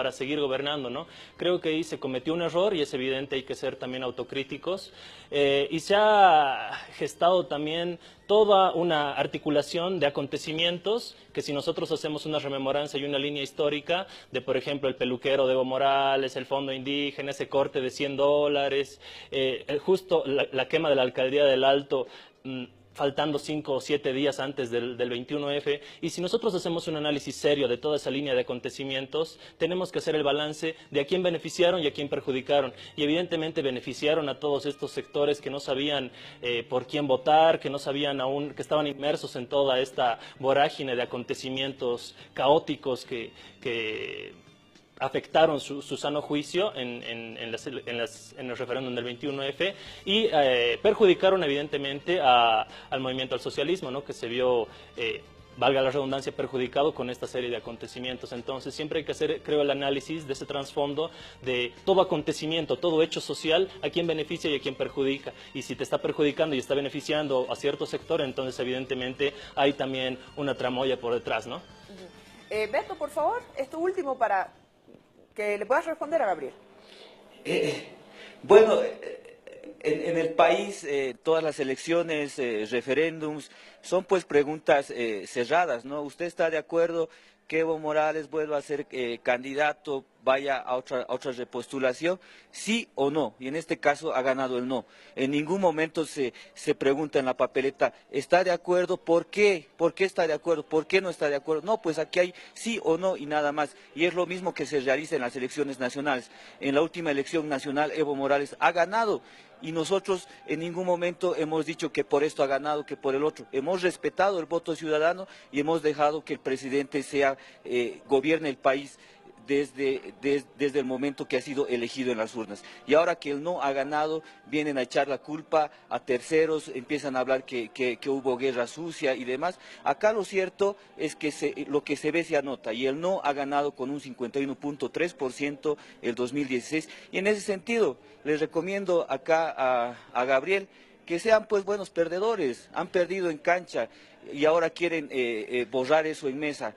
para seguir gobernando, ¿no? Creo que ahí se cometió un error y es evidente, hay que ser también autocríticos. Y se ha gestado también toda una articulación de acontecimientos que si nosotros hacemos una rememoranza y una línea histórica de, por ejemplo, el peluquero de Evo Morales, el fondo indígena, ese corte de $100, justo la quema de la alcaldía del Alto, faltando 5 o 7 días antes del 21F, y si nosotros hacemos un análisis serio de toda esa línea de acontecimientos, tenemos que hacer el balance de a quién beneficiaron y a quién perjudicaron, y evidentemente beneficiaron a todos estos sectores que no sabían por quién votar, que no sabían aún, que estaban inmersos en toda esta vorágine de acontecimientos caóticos que afectaron su sano juicio en el referéndum del 21F y perjudicaron evidentemente al movimiento al socialismo, ¿no? Que se vio, valga la redundancia, perjudicado con esta serie de acontecimientos. Entonces siempre hay que hacer, creo, el análisis de ese trasfondo de todo acontecimiento, todo hecho social, a quién beneficia y a quién perjudica. Y si te está perjudicando y está beneficiando a cierto sector, entonces evidentemente hay también una tramoya por detrás, ¿no? Beto, por favor, esto último para que le puedas responder a Gabriel. Bueno, en el país todas las elecciones, referéndums, son pues preguntas cerradas, ¿no? ¿Usted está de acuerdo que Evo Morales vuelva a ser candidato, vaya a otra repostulación? ¿Sí o no? Y en este caso ha ganado el no. En ningún momento se pregunta en la papeleta, ¿está de acuerdo? ¿Por qué? ¿Por qué está de acuerdo? ¿Por qué no está de acuerdo? No, pues aquí hay sí o no y nada más. Y es lo mismo que se realiza en las elecciones nacionales. En la última elección nacional Evo Morales ha ganado. Y nosotros en ningún momento hemos dicho que por esto ha ganado, que por el otro. Hemos respetado el voto ciudadano y hemos dejado que el presidente gobierne el país desde el momento que ha sido elegido en las urnas. Y ahora que el no ha ganado, vienen a echar la culpa a terceros, empiezan a hablar que hubo guerra sucia y demás. Acá lo cierto es que lo que se ve se anota, y el no ha ganado con un 51.3% el 2016. Y en ese sentido, les recomiendo acá a Gabriel que sean pues buenos perdedores. Han perdido en cancha y ahora quieren borrar eso en mesa.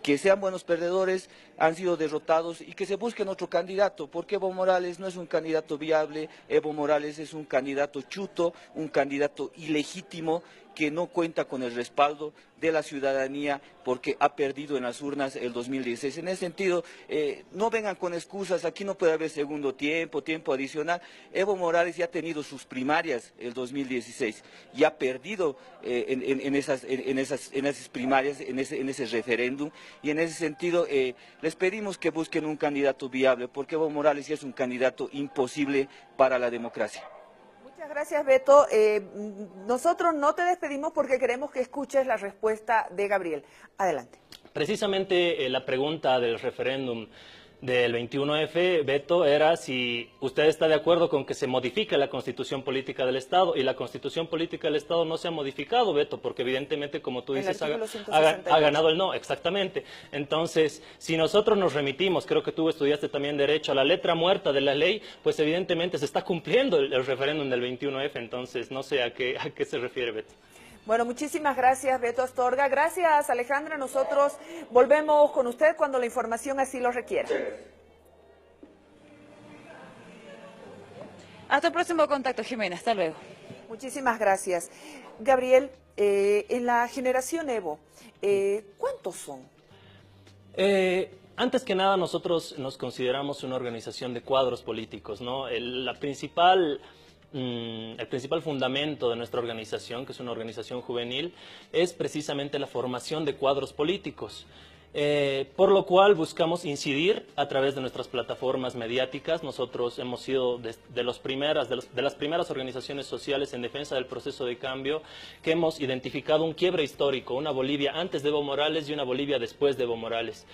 Que sean buenos perdedores, han sido derrotados y que se busquen otro candidato, porque Evo Morales no es un candidato viable. Evo Morales es un candidato chuto, un candidato ilegítimo que no cuenta con el respaldo de la ciudadanía porque ha perdido en las urnas el 2016. En ese sentido, no vengan con excusas, aquí no puede haber segundo tiempo, tiempo adicional. Evo Morales ya ha tenido sus primarias el 2016 y ha perdido en esas primarias, en ese referéndum, y en ese sentido les pedimos que busquen un candidato viable, porque Evo Morales ya es un candidato imposible para la democracia. Muchas gracias, Beto. Nosotros no te despedimos porque queremos que escuches la respuesta de Gabriel. Adelante. Precisamente la pregunta del referéndum del 21F, Beto, era si usted está de acuerdo con que se modifique la Constitución Política del Estado, y la Constitución Política del Estado no se ha modificado, Beto, porque evidentemente, como tú dices, ha ganado el no, exactamente. Entonces, si nosotros nos remitimos, creo que tú estudiaste también Derecho, a la letra muerta de la ley, pues evidentemente se está cumpliendo el referéndum del 21F, entonces no sé a qué se refiere, Beto. Bueno, muchísimas gracias, Beto Astorga. Gracias, Alejandra. Nosotros volvemos con usted cuando la información así lo requiera. Hasta el próximo contacto, Jimena. Hasta luego. Muchísimas gracias. Gabriel, en la generación Evo, ¿cuántos son? Antes que nada, nosotros nos consideramos una organización de cuadros políticos, ¿no? El principal fundamento de nuestra organización, que es una organización juvenil, es precisamente la formación de cuadros políticos. Por lo cual buscamos incidir a través de nuestras plataformas mediáticas. Nosotros hemos sido de las primeras organizaciones sociales en defensa del proceso de cambio, que hemos identificado un quiebre histórico, una Bolivia antes de Evo Morales y una Bolivia después de Evo Morales.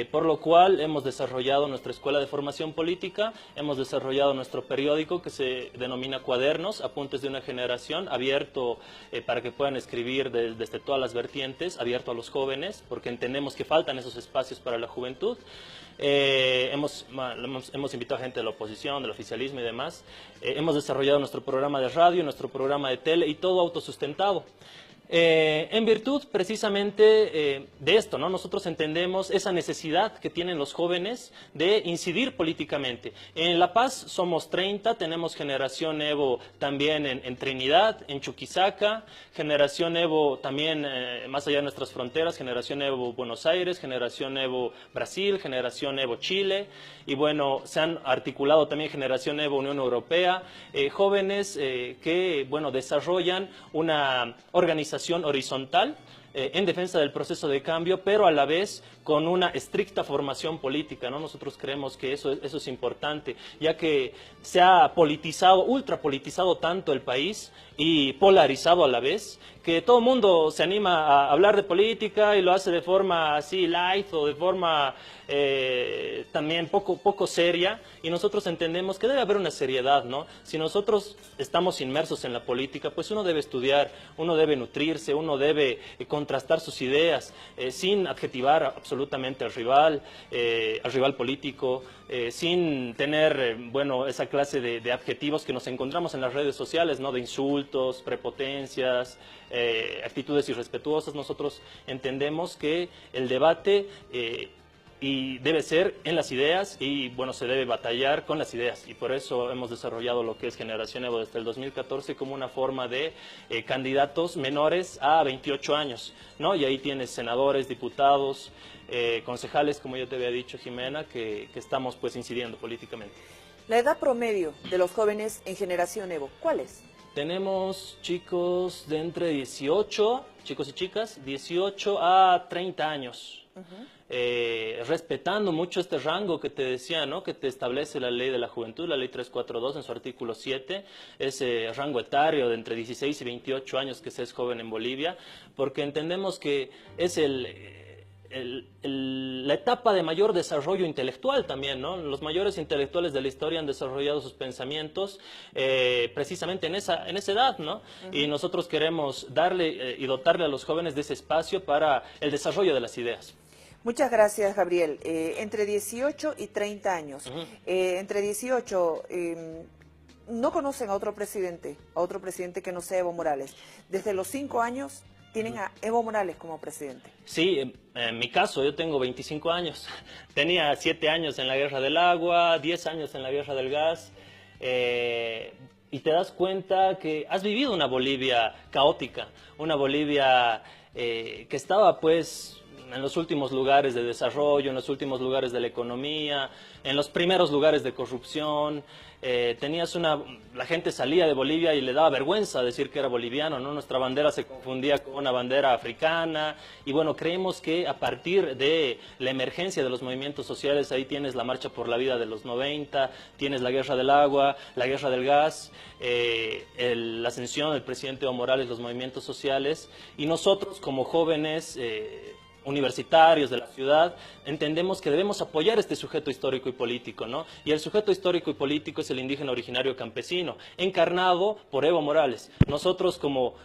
Por lo cual hemos desarrollado nuestra escuela de formación política, hemos desarrollado nuestro periódico que se denomina Cuadernos, Apuntes de una Generación, abierto para que puedan escribir desde todas las vertientes, abierto a los jóvenes, porque entendemos que faltan esos espacios para la juventud. Hemos invitado a gente de la oposición, del oficialismo y demás. Hemos desarrollado nuestro programa de radio, nuestro programa de tele, y todo autosustentado. En virtud precisamente de esto, ¿no? Nosotros entendemos esa necesidad que tienen los jóvenes de incidir políticamente. En La Paz somos 30, tenemos Generación Evo también en Trinidad, en Chuquisaca, Generación Evo también más allá de nuestras fronteras, Generación Evo Buenos Aires, Generación Evo Brasil, Generación Evo Chile, y bueno, se han articulado también Generación Evo Unión Europea, jóvenes que, bueno, desarrollan una organización horizontal en defensa del proceso de cambio, pero a la vez con una estricta formación política, ¿no? Nosotros creemos que eso es importante, ya que se ha politizado, ultrapolitizado tanto el país y polarizado a la vez, que todo el mundo se anima a hablar de política y lo hace de forma así light o de forma también poco seria, y nosotros entendemos que debe haber una seriedad, ¿no? Si nosotros estamos inmersos en la política, pues uno debe estudiar, uno debe nutrirse, uno debe contrastar sus ideas sin adjetivar absolutamente al rival político, sin tener, bueno, esa clase de adjetivos que nos encontramos en las redes sociales, ¿no? De insultos, prepotencias, actitudes irrespetuosas. Nosotros entendemos que el debate y debe ser en las ideas y, bueno, se debe batallar con las ideas, y por eso hemos desarrollado lo que es Generación Evo desde el 2014 como una forma de candidatos menores a 28 años, ¿no? Y ahí tienes senadores, diputados, concejales, como yo te había dicho, Jimena, que estamos pues incidiendo políticamente. La edad promedio de los jóvenes en Generación Evo, ¿cuál es? Tenemos chicos de entre 18, chicos y chicas, 18 a 30 años. Respetando mucho este rango que te decía, ¿no? Que te establece la ley de la juventud, la ley 342 en su artículo 7, ese rango etario de entre 16 y 28 años que se es joven en Bolivia, porque entendemos que es la etapa de mayor desarrollo intelectual también, ¿no? Los mayores intelectuales de la historia han desarrollado sus pensamientos precisamente en esa edad, ¿no? Y nosotros queremos darle y dotarle a los jóvenes de ese espacio para el desarrollo de las ideas. Muchas gracias, Gabriel. Entre 18 y 30 años. Entre 18, no conocen a otro presidente que no sea Evo Morales. Desde los 5 años tienen a Evo Morales como presidente. Sí, en mi caso, yo tengo 25 años. Tenía 7 años en la Guerra del Agua, 10 años en la Guerra del Gas. Y te das cuenta que has vivido una Bolivia caótica, una Bolivia que estaba pues en los últimos lugares de desarrollo, en los últimos lugares de la economía, en los primeros lugares de corrupción. La gente salía de Bolivia y le daba vergüenza decir que era boliviano, ¿no? Nuestra bandera se confundía con una bandera africana, y bueno, creemos que a partir de la emergencia de los movimientos sociales, ahí tienes la Marcha por la Vida de los 90, tienes la Guerra del Agua, la Guerra del Gas, la ascensión del presidente Evo Morales, los movimientos sociales, y nosotros como jóvenes universitarios de la ciudad, entendemos que debemos apoyar este sujeto histórico y político, ¿no? Y el sujeto histórico y político es el indígena originario campesino, encarnado por Evo Morales. Nosotros como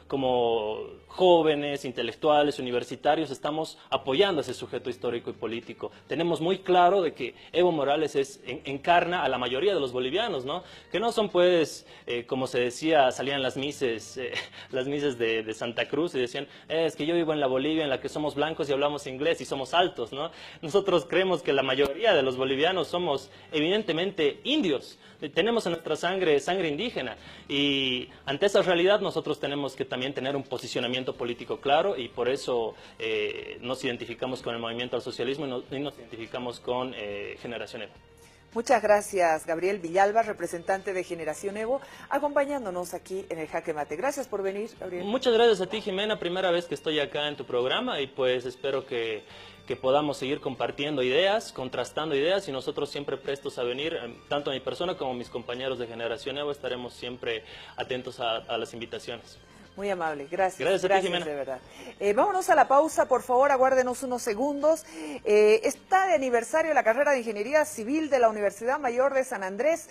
jóvenes, intelectuales, universitarios, estamos apoyando a ese sujeto histórico y político. Tenemos muy claro de que Evo Morales encarna a la mayoría de los bolivianos, ¿no? Que no son pues, como se decía, salían las mises de Santa Cruz y decían, es que yo vivo en la Bolivia en la que somos blancos y hablamos inglés y somos altos, ¿no? Nosotros creemos que la mayoría de los bolivianos somos evidentemente indios, tenemos en nuestra sangre indígena, y ante esa realidad nosotros tenemos que también tener un posicionamiento político claro, y por eso nos identificamos con el movimiento al socialismo y nos identificamos con Generación Evo. Muchas gracias, Gabriel Villalba, representante de Generación Evo, acompañándonos aquí en el Jaque Mate. Gracias por venir, Gabriel. Muchas gracias a ti, Jimena, primera vez que estoy acá en tu programa, y pues espero que podamos seguir compartiendo ideas, contrastando ideas, y nosotros siempre prestos a venir, tanto a mi persona como a mis compañeros de Generación Evo, estaremos siempre atentos a las invitaciones. Muy amable, gracias. Gracias a ti, Jimena. De verdad. Vámonos a la pausa, por favor, aguárdenos unos segundos. Está de aniversario la carrera de Ingeniería Civil de la Universidad Mayor de San Andrés.